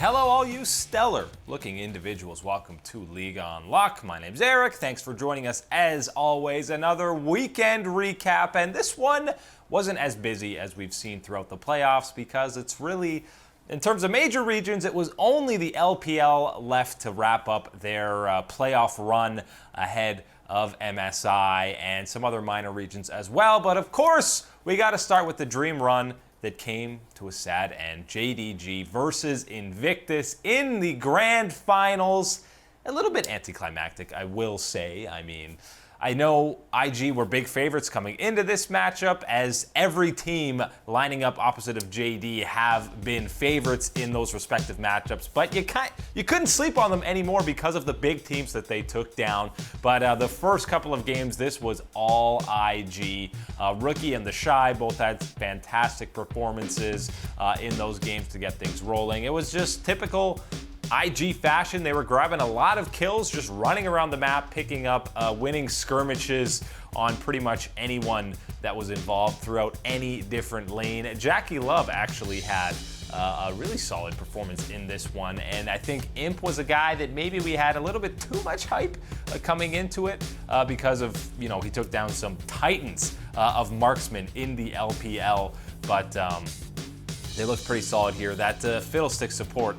Hello all you stellar looking individuals. Welcome to League on Lock. My name's Eric. Thanks for joining us as always. Another weekend recap, and this one wasn't as busy as we've seen throughout the playoffs because it's really, in terms of major regions, it was only the LPL left to wrap up their playoff run ahead of MSI and some other minor regions as well. But of course, we got to start with the dream run that came to a sad end. JDG versus Invictus in the grand finals. A little bit anticlimactic, I will say. I mean, I know IG were big favorites coming into this matchup, as every team lining up opposite of JD have been favorites in those respective matchups, but you couldn't sleep on them anymore because of the big teams that they took down. But the first couple of games, this was all IG. Rookie and the Shy both had fantastic performances in those games to get things rolling. It was just typical IG fashion. They were grabbing a lot of kills, just running around the map, picking up winning skirmishes on pretty much anyone that was involved throughout any different lane. Jackie Love actually had a really solid performance in this one, and I think Imp was a guy that maybe we had a little bit too much hype coming into it because of, you know, he took down some titans of marksmen in the LPL, but they looked pretty solid here. That fiddlestick support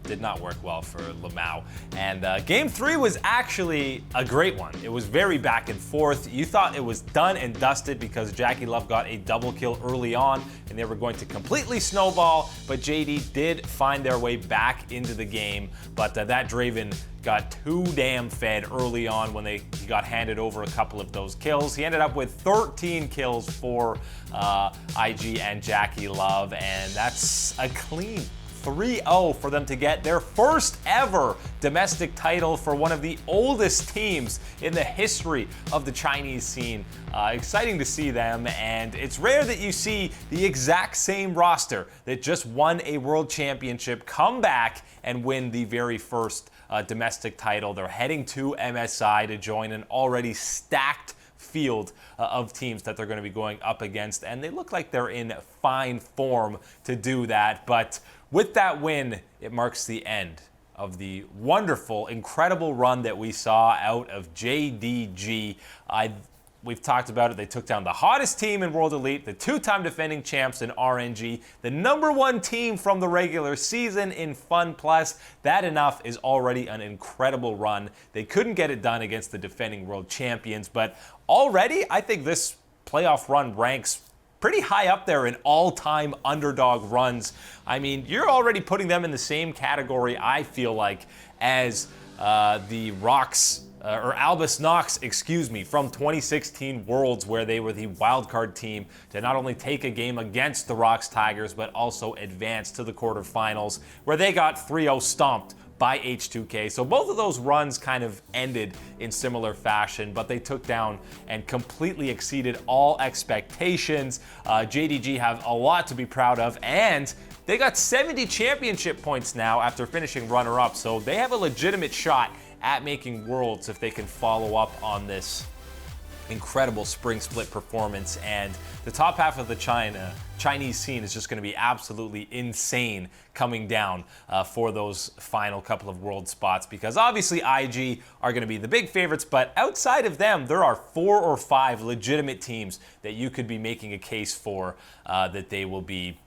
did not work well for Lamau. And game 3 was actually a great one. It was very back and forth. You thought it was done and dusted because Jackie Love got a double kill early on and they were going to completely snowball, but JD did find their way back into the game. But that Draven got too damn fed early on when he got handed over a couple of those kills. He ended up with 13 kills for IG and Jackie Love, and that's a clean 3-0 for them to get their first ever domestic title for one of the oldest teams in the history of the Chinese scene. Exciting to see them, and it's rare that you see the exact same roster that just won a world championship come back and win the very first domestic title. They're heading to MSI to join an already stacked field of teams that they're going to be going up against, and they look like they're in fine form to do that. But with that win, it marks the end of the wonderful, incredible run that we saw out of JDG. We've talked about it. They took down the hottest team in World Elite, the two-time defending champs in RNG, the #1 team from the regular season in Fun Plus. That enough is already an incredible run. They couldn't get it done against the defending world champions, but already I think this playoff run ranks pretty high up there in all-time underdog runs. I mean, you're already putting them in the same category, I feel like, as the Rocks, or Albus Nox, excuse me, from 2016 Worlds, where they were the wildcard team to not only take a game against the Rocks Tigers, but also advance to the quarterfinals, where they got 3-0 stomped by H2K. So both of those runs kind of ended in similar fashion, but they took down and completely exceeded all expectations. JDG have a lot to be proud of, and they got 70 championship points now after finishing runner-up, so they have a legitimate shot at making Worlds if they can follow up on this incredible spring split performance. And the top half of the Chinese scene is just going to be absolutely insane coming down for those final couple of world spots, because obviously IG are going to be the big favorites, but outside of them, there are 4 or 5 legitimate teams that you could be making a case for that they will be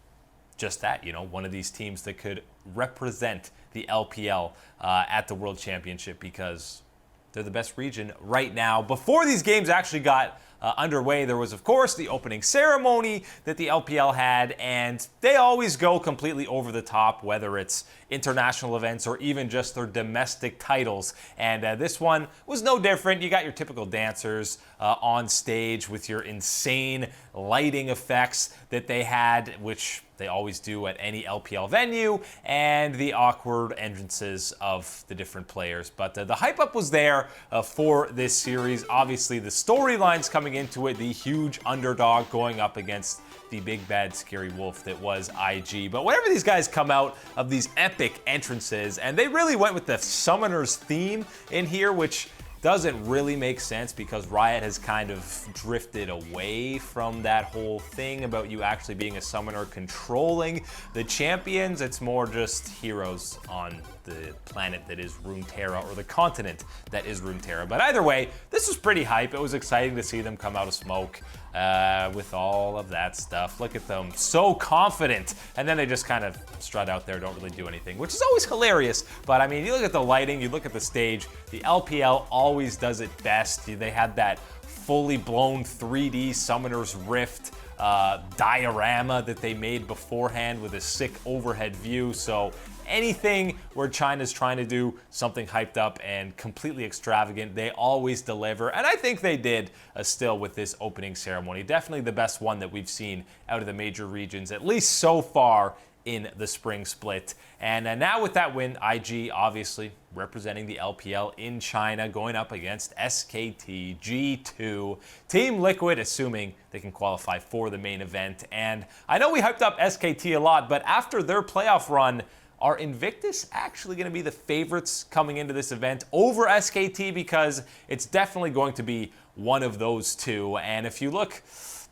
just that, you know, one of these teams that could represent the LPL at the World Championship, because they're the best region right now. Before these games actually got underway, there was, of course, the opening ceremony that the LPL had, and they always go completely over the top, whether it's international events or even just their domestic titles. And this one was no different. You got your typical dancers on stage with your insane lighting effects that they had, which they always do at any LPL venue, and the awkward entrances of the different players. But the hype up was there for this series. Obviously, the storylines coming into it, the huge underdog going up against the big bad scary wolf that was IG. But whenever these guys come out of these epic entrances, and they really went with the Summoner's theme in here, which doesn't really make sense because Riot has kind of drifted away from that whole thing about you actually being a summoner controlling the champions. It's more just heroes on the planet that is Runeterra, or the continent that is Runeterra. But either way, this was pretty hype. It was exciting to see them come out of smoke with all of that stuff. Look at them, so confident. And then they just kind of strut out there, don't really do anything, which is always hilarious. But I mean, you look at the lighting, you look at the stage, the LPL always does it best. They had that fully blown 3D Summoner's Rift diorama that they made beforehand with a sick overhead view. So anything where China's trying to do something hyped up and completely extravagant, they always deliver. And I think they did still with this opening ceremony. Definitely the best one that we've seen out of the major regions, at least so far in the spring split. And now with that win, IG obviously representing the LPL in China, going up against SKT G2. Team Liquid, assuming they can qualify for the main event. And I know we hyped up SKT a lot, but after their playoff run, are Invictus actually going to be the favorites coming into this event over SKT? Because it's definitely going to be one of those two. And if you look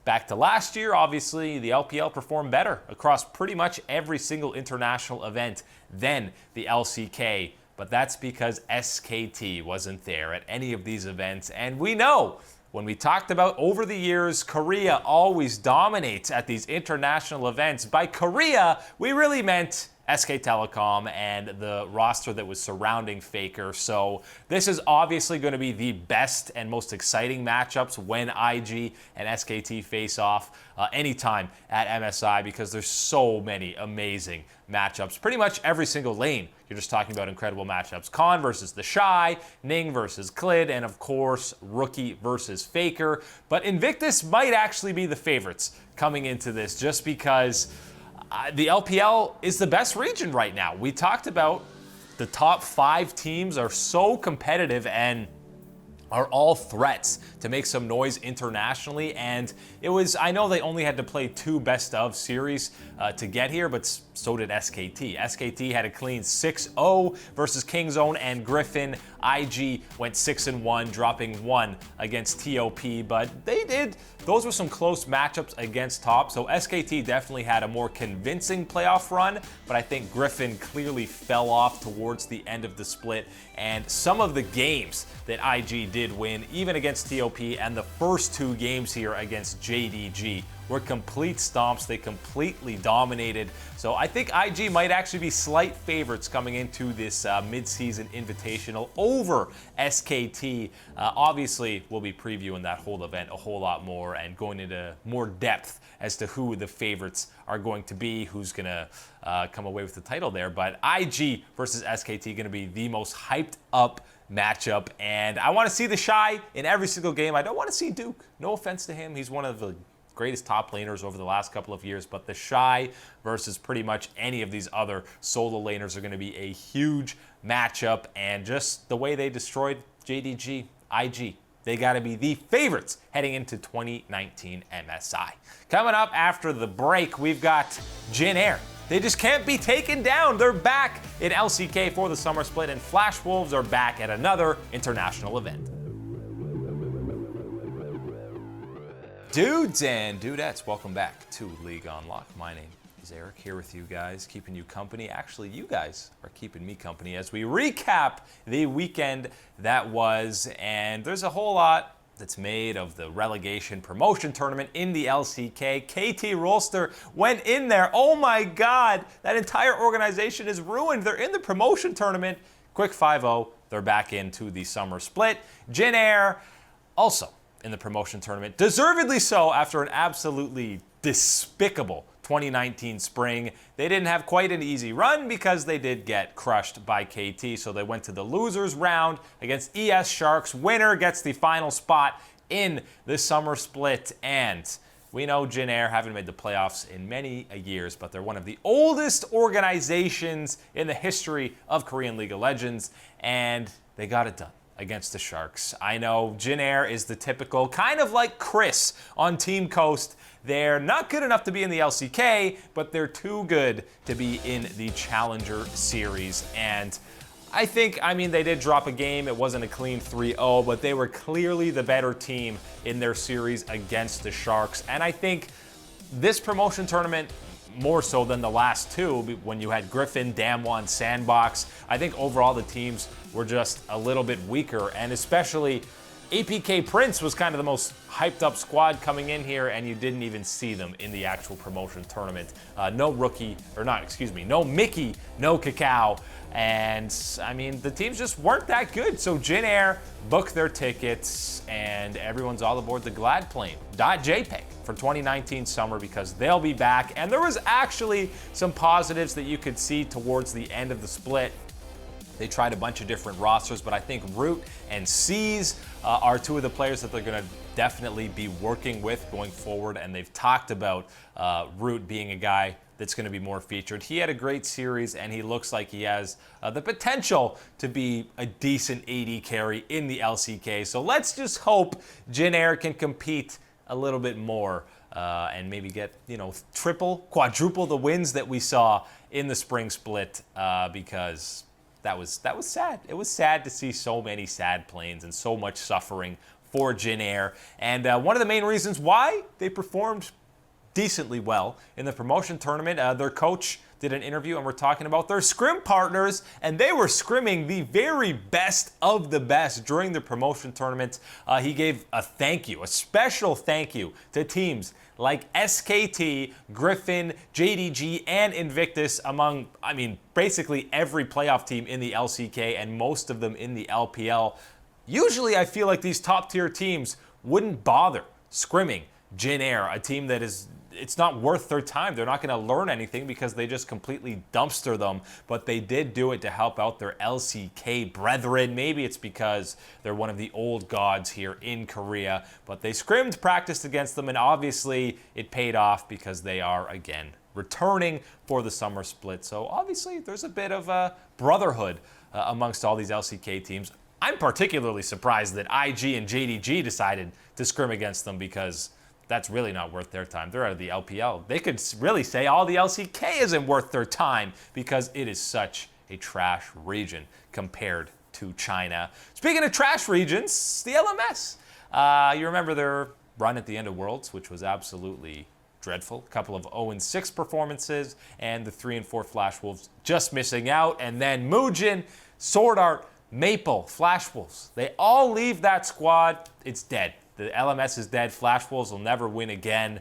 back to last year, obviously the LPL performed better across pretty much every single international event than the LCK. But that's because SKT wasn't there at any of these events. And we know, when we talked about over the years, Korea always dominates at these international events. By Korea, we really meant SK Telecom and the roster that was surrounding Faker. So this is obviously going to be the best and most exciting matchups when IG and SKT face off anytime at MSI, because there's so many amazing matchups. Pretty much every single lane, you're just talking about incredible matchups. Khan versus the Shy, Ning versus Klid, and of course, Rookie versus Faker. But Invictus might actually be the favorites coming into this, just because the LPL is the best region right now. We talked about the top 5 teams are so competitive and are all threats to make some noise internationally. And it was, I know they only had to play 2 best of series to get here, but so did SKT. SKT had a clean 6-0 versus Kingzone and Griffin. IG went 6-1, dropping 1 against TOP, but those were some close matchups against top. So SKT definitely had a more convincing playoff run, but I think Griffin clearly fell off towards the end of the split. And some of the games that IG did win, even against TOP, and the first 2 games here against JDG, were complete stomps. They completely dominated. So I think IG might actually be slight favorites coming into this mid-season invitational over SKT. Obviously, we'll be previewing that whole event a whole lot more and going into more depth as to who the favorites are going to be, who's going to come away with the title there. But IG versus SKT going to be the most hyped up matchup. And I want to see the Shy in every single game. I don't want to see Duke. No offense to him. He's one of the greatest top laners over the last couple of years, but the Shy versus pretty much any of these other solo laners are going to be a huge matchup. And just the way they destroyed JDG, IG, they got to be the favorites heading into 2019 MSI. Coming up after the break, we've got Jin Air. They just can't be taken down. They're back in LCK for the summer split, and Flash Wolves are back at another international event. Dudes and dudettes, welcome back to League Unlocked. My name is Eric, here with you guys, keeping you company. Actually, you guys are keeping me company as we recap the weekend that was. And there's a whole lot that's made of the relegation promotion tournament in the LCK. KT Rolster went in there. Oh my God, that entire organization is ruined. They're in the promotion tournament. Quick 5-0, they're back into the summer split. Jin Air also in the promotion tournament, deservedly so after an absolutely despicable 2019 spring. They didn't have quite an easy run because they did get crushed by KT, so they went to the losers round against ES Sharks. Winner gets the final spot in the summer split, and we know Jin Air haven't made the playoffs in many years, but they're one of the oldest organizations in the history of Korean League of Legends, and they got it done against the Sharks. I know Jin Air is the typical, kind of like Chris on Team Coast. They're not good enough to be in the LCK, but they're too good to be in the Challenger Series. And I think, I mean, they did drop a game. It wasn't a clean 3-0, but they were clearly the better team in their series against the Sharks. And I think this promotion tournament, more so than the last two, when you had Griffin, Damwon, Sandbox, I think overall the teams were just a little bit weaker, and especially APK Prince was kind of the most hyped up squad coming in here, and you didn't even see them in the actual promotion tournament. No Mickey, no Cacao, and I mean, the teams just weren't that good. So Jin Air booked their tickets, and everyone's all aboard the Glad plane, .jpg, for 2019 summer, because they'll be back. And there was actually some positives that you could see towards the end of the split. They tried a bunch of different rosters, but I think Root and C's are two of the players that they're going to definitely be working with going forward, and they've talked about Root being a guy that's going to be more featured. He had a great series, and he looks like he has the potential to be a decent AD carry in the LCK. So let's just hope Jin Air can compete a little bit more and maybe get, triple, quadruple the wins that we saw in the spring split, because that was sad. It was sad to see so many sad planes and so much suffering for Jin Air. And one of the main reasons why they performed decently well in the promotion tournament, their coach did an interview, and we're talking about their scrim partners, and they were scrimming the very best of the best during the promotion tournament. He gave a special thank you to teams like SKT, Griffin, JDG, and Invictus, among, basically every playoff team in the LCK and most of them in the LPL. Usually I feel like these top tier teams wouldn't bother scrimming Jin Air, a team that it's not worth their time. They're not going to learn anything because they just completely dumpster them. But they did do it to help out their LCK brethren. Maybe it's because they're one of the old gods here in Korea. But they scrimmed, practiced against them, and obviously it paid off because they are, again, returning for the summer split. So obviously there's a bit of a brotherhood amongst all these LCK teams. I'm particularly surprised that IG and JDG decided to scrim against them, because that's really not worth their time. They're out of the LPL. They could really say all the LCK isn't worth their time because it is such a trash region compared to China. Speaking of trash regions, the LMS. You remember their run at the end of Worlds, which was absolutely dreadful. A couple of 0-6 performances, and the 3-4 Flash Wolves just missing out. And then Muujin, Sword Art, Maple, Flash Wolves. They all leave that squad. It's dead. The LMS is dead. Flash Wolves will never win again.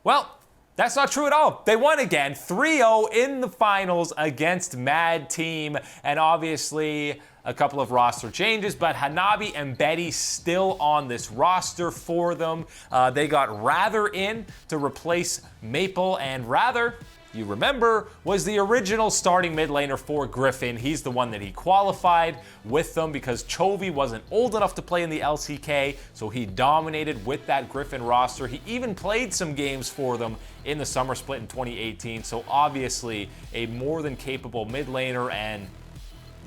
Well, that's not true at all. They won again, 3-0 in the finals against Mad Team. And obviously a couple of roster changes, but Hanabi and Betty still on this roster for them. They got Rather in to replace Maple, and Rather, you remember, was the original starting mid laner for Griffin. He's the one that he qualified with them because Chovy wasn't old enough to play in the LCK, so he dominated with that Griffin roster. He even played some games for them in the summer split in 2018, so obviously a more than capable mid laner, and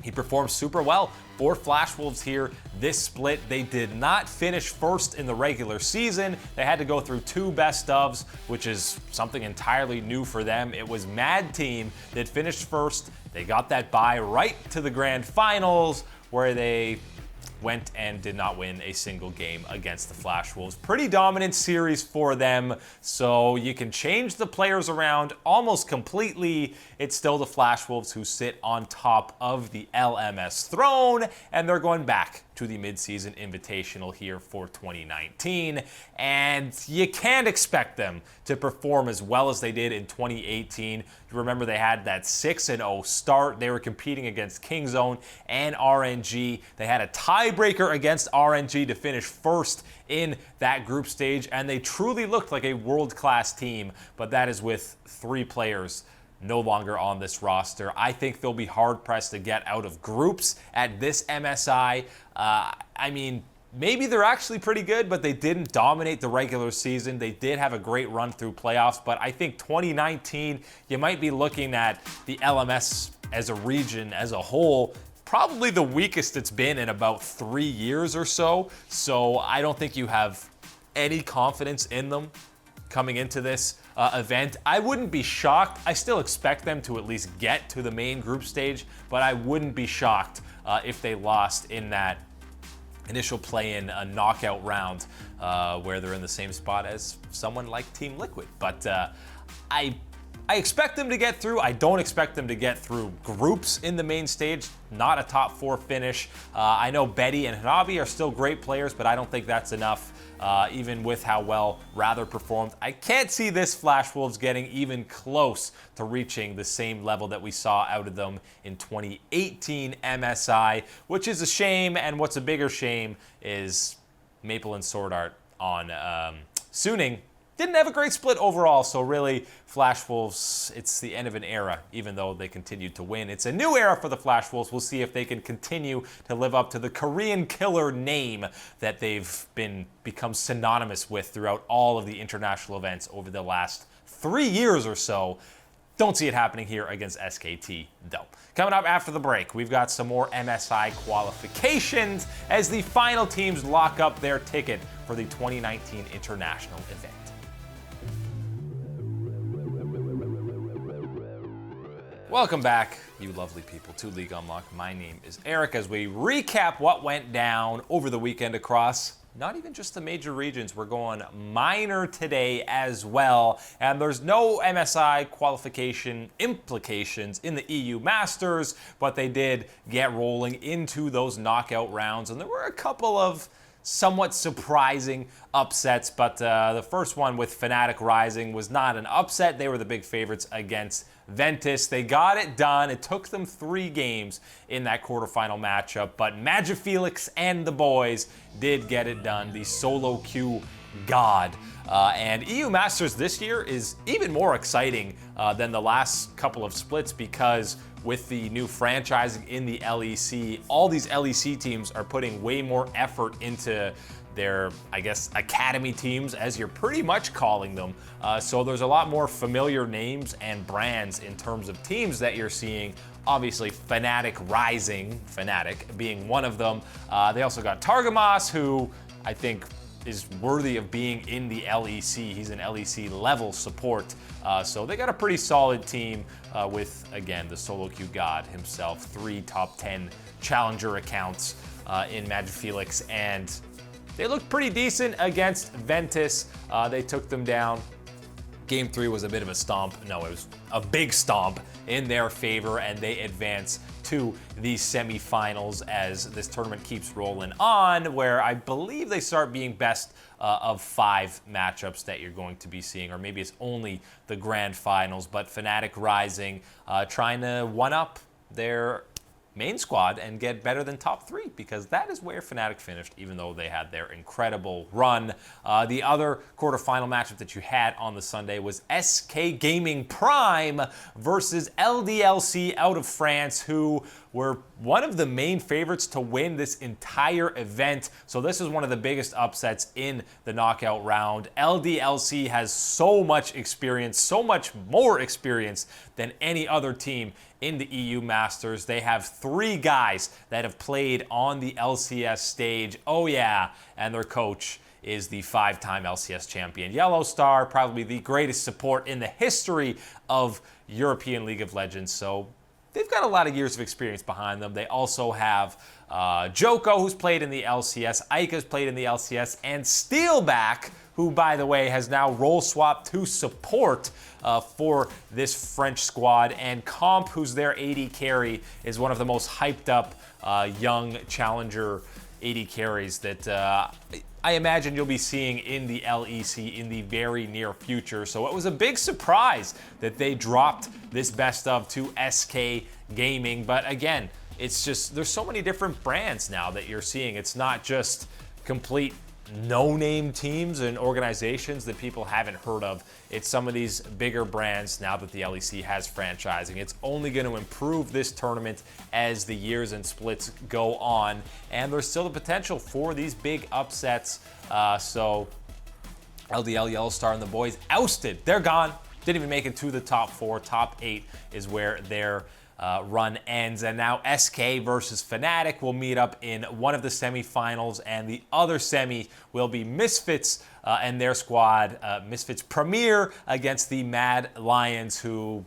he performed super well for Flash Wolves here this split. They did not finish first in the regular season. They had to go through 2 best ofs, which is something entirely new for them. It was Mad Team that finished first. They got that bye right to the grand finals, where they went and did not win a single game against the Flash Wolves. Pretty dominant series for them, so you can change the players around almost completely. It's still the Flash Wolves who sit on top of the LMS throne, and they're going back to the mid-season invitational here for 2019, and you can't expect them to perform as well as they did in 2018. You remember they had that 6-0 start. They were competing against Kingzone and RNG. They had a tiebreaker against RNG to finish first in that group stage, and they truly looked like a world-class team, but that is with 3 players no longer on this roster. I think they'll be hard-pressed to get out of groups at this MSI. Maybe they're actually pretty good, but they didn't dominate the regular season. They did have a great run through playoffs, but I think 2019, you might be looking at the LMS as a region, as a whole, probably the weakest it's been in about 3 years or so. So I don't think you have any confidence in them coming into this event. I wouldn't be shocked. I still expect them to at least get to the main group stage, but I wouldn't be shocked if they lost in that initial play-in knockout round where they're in the same spot as someone like Team Liquid. But I expect them to get through. I don't expect them to get through groups in the main stage, not a top 4 finish. I know Betty and Hanabi are still great players, but I don't think that's enough, even with how well Rather performed. I can't see this Flash Wolves getting even close to reaching the same level that we saw out of them in 2018 MSI, which is a shame, and what's a bigger shame is Maple and Sword Art on Suning didn't have a great split overall, so really, Flash Wolves, it's the end of an era, even though they continued to win. It's a new era for the Flash Wolves. We'll see if they can continue to live up to the Korean killer name that they've become synonymous with throughout all of the international events over the last 3 years or so. Don't see it happening here against SKT, though. Coming up after the break, we've got some more MSI qualifications as the final teams lock up their ticket for the 2019 international event. Welcome back, you lovely people, to League Unlocked. My name is Eric as we recap what went down over the weekend across not even just the major regions. We're going minor today as well. And there's no MSI qualification implications in the EU Masters, but they did get rolling into those knockout rounds. And there were a couple of somewhat surprising upsets, but the first one with Fnatic rising was not an upset. They were the big favorites against Ventus. They got it done. It took them 3 games in that quarterfinal matchup, but Felix and the boys did get it done. The solo queue god. And EU Masters this year is even more exciting than the last couple of splits because with the new franchising in the LEC, all these LEC teams are putting way more effort into their, I guess, academy teams, as you're pretty much calling them. So there's a lot more familiar names and brands in terms of teams that you're seeing. Obviously, Fnatic rising, Fnatic being one of them. They also got Targamas, who I think is worthy of being in the LEC. He's an LEC level support. So they got a pretty solid team with, again, the solo queue god himself, 3 top 10 challenger accounts in Felix, and they looked pretty decent against Ventus. They took them down. Game 3 was a bit of a stomp. No, it was a big stomp in their favor, and they advance to the semifinals as this tournament keeps rolling on, where I believe they start being best of 5 matchups that you're going to be seeing, or maybe it's only the grand finals. But Fnatic rising, trying to one-up their main squad and get better than top 3, because that is where Fnatic finished, even though they had their incredible run. The other quarterfinal matchup that you had on the Sunday was SK Gaming Prime versus LDLC out of France, who were one of the main favorites to win this entire event. So this is one of the biggest upsets in the knockout round. LDLC has so much experience, so much more experience than any other team in the EU Masters. They have 3 guys that have played on the LCS stage. Oh yeah, and their coach is the 5-time LCS champion Yellow Star, probably the greatest support in the history of European League of Legends. So they've got a lot of years of experience behind them. They also have Joko, who's played in the LCS, Ika's played in the LCS, and Steelback, who, by the way, has now role swapped to support for this French squad. And Comp, who's their AD carry, is one of the most hyped up young challenger AD carries that I imagine you'll be seeing in the LEC in the very near future. So it was a big surprise that they dropped this best of to SK Gaming. But again, it's just, there's so many different brands now that you're seeing. It's not just complete no-name teams and organizations that people haven't heard of. It's some of these bigger brands now that the LEC has franchising. It's only going to improve this tournament as the years and splits go on, and there's still the potential for these big upsets. So LDL, Yellow Star, and the boys ousted. They're gone. Didn't even make it to the top 4. Top 8 is where they're run ends. And now SK versus Fnatic will meet up in one of the semifinals, and the other semi will be Misfits and their squad, Misfits Premier, against the Mad Lions, who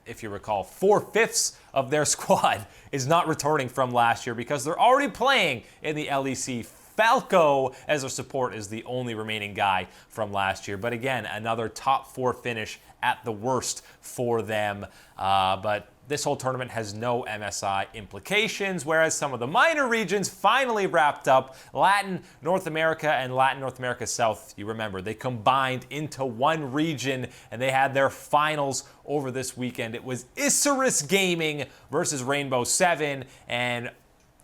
if you recall, 4/5 of their squad is not returning from last year because they're already playing in the LEC. Falco, as their support, is the only remaining guy from last year. But again, another top 4 finish at the worst for them. But this whole tournament has no MSI implications, whereas some of the minor regions finally wrapped up. Latin North America and Latin North America South, you remember, they combined into one region, and they had their finals over this weekend. It was Isurus Gaming versus Rainbow 7, and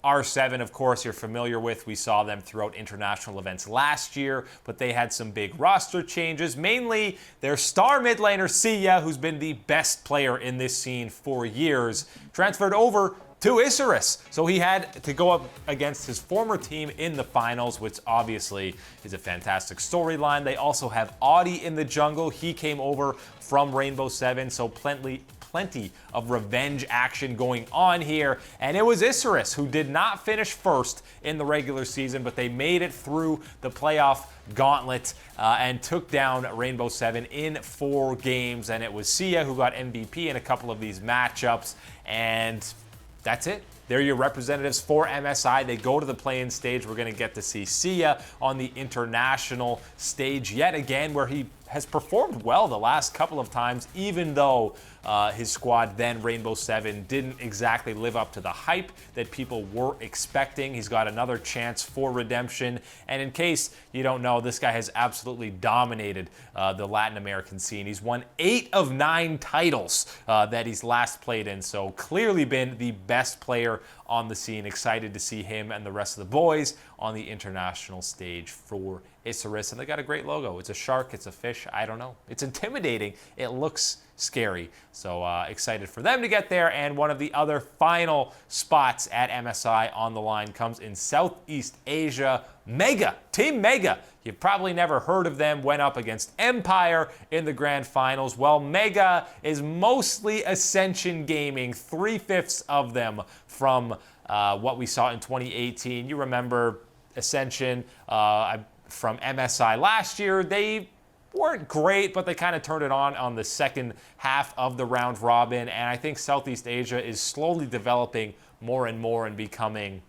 R7, of course, you're familiar with. We saw them throughout international events last year, but they had some big roster changes. Mainly their star mid laner, Sia, who's been the best player in this scene for years, transferred over to Isurus. So he had to go up against his former team in the finals, which obviously is a fantastic storyline. They also have Audi in the jungle. He came over from Rainbow 7, so plenty of revenge action going on here. And it was Isurus who did not finish first in the regular season, but they made it through the playoff gauntlet and took down Rainbow 7 in 4 games. And it was Sia who got MVP in a couple of these matchups. And that's it. They're your representatives for MSI. They go to the play-in stage. We're going to get to see Sia on the international stage yet again, where he has performed well the last couple of times, even though his squad, then Rainbow 7, didn't exactly live up to the hype that people were expecting. He's got another chance for redemption. And in case you don't know, this guy has absolutely dominated the Latin American scene. He's won 8 of 9 titles that he's last played in, so clearly been the best player on the scene. Excited to see him and the rest of the boys on the international stage for Isurus. And they got a great logo. It's a shark, it's a fish, I don't know. It's intimidating. It looks scary. So excited for them to get there. And one of the other final spots at MSI on the line comes in Southeast Asia. Mega, Team Mega. You've probably never heard of them. Went up against Empire in the grand finals. Well, Mega is mostly Ascension Gaming, 3/5 of them from what we saw in 2018. You remember Ascension from MSI last year. They weren't great, but they kind of turned it on the second half of the round robin. And I think Southeast Asia is slowly developing more and more and becoming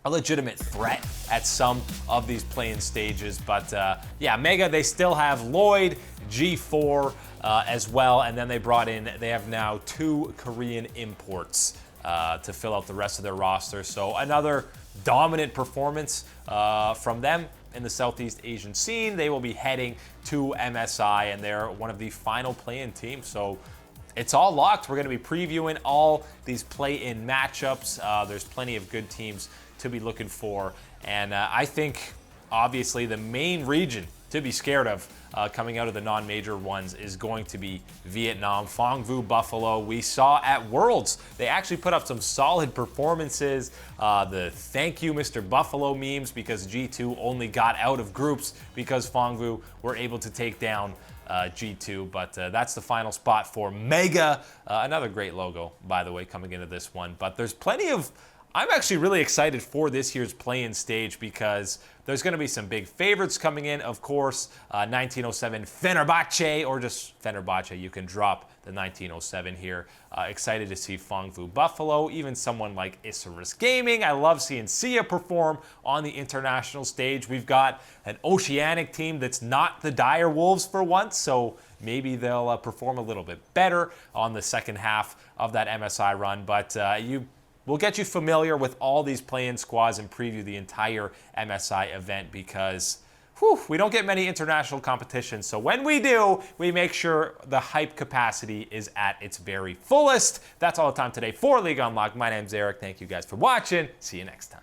a legitimate threat at some of these play-in stages. But yeah, Mega, they still have Lloyd, G4 as well. And then they have now 2 Korean imports to fill out the rest of their roster. So another dominant performance from them in the Southeast Asian scene. They will be heading to MSI, and they're one of the final play-in teams. So it's all locked. We're going to be previewing all these play-in matchups. There's plenty of good teams to be looking for. And I think, obviously, the main region to be scared of coming out of the non-major ones is going to be Vietnam. Phong Vu Buffalo, we saw at Worlds, they actually put up some solid performances. The thank you Mr. Buffalo memes, because G2 only got out of groups because Phong Vu were able to take down G2, but that's the final spot for Mega. Another great logo, by the way, coming into this one. But there's plenty of... I'm actually really excited for this year's play-in stage because there's going to be some big favorites coming in. Of course, 1907 Fenerbahce, or just Fenerbahce. You can drop the 1907 here. Excited to see Phong Vu Buffalo, even someone like Isurus Gaming. I love seeing Sia perform on the international stage. We've got an Oceanic team that's not the Dire Wolves for once, so maybe they'll perform a little bit better on the second half of that MSI run. But we'll get you familiar with all these play-in squads and preview the entire MSI event because we don't get many international competitions. So when we do, we make sure the hype capacity is at its very fullest. That's all the time today for League Unlocked. My name's Eric. Thank you guys for watching. See you next time.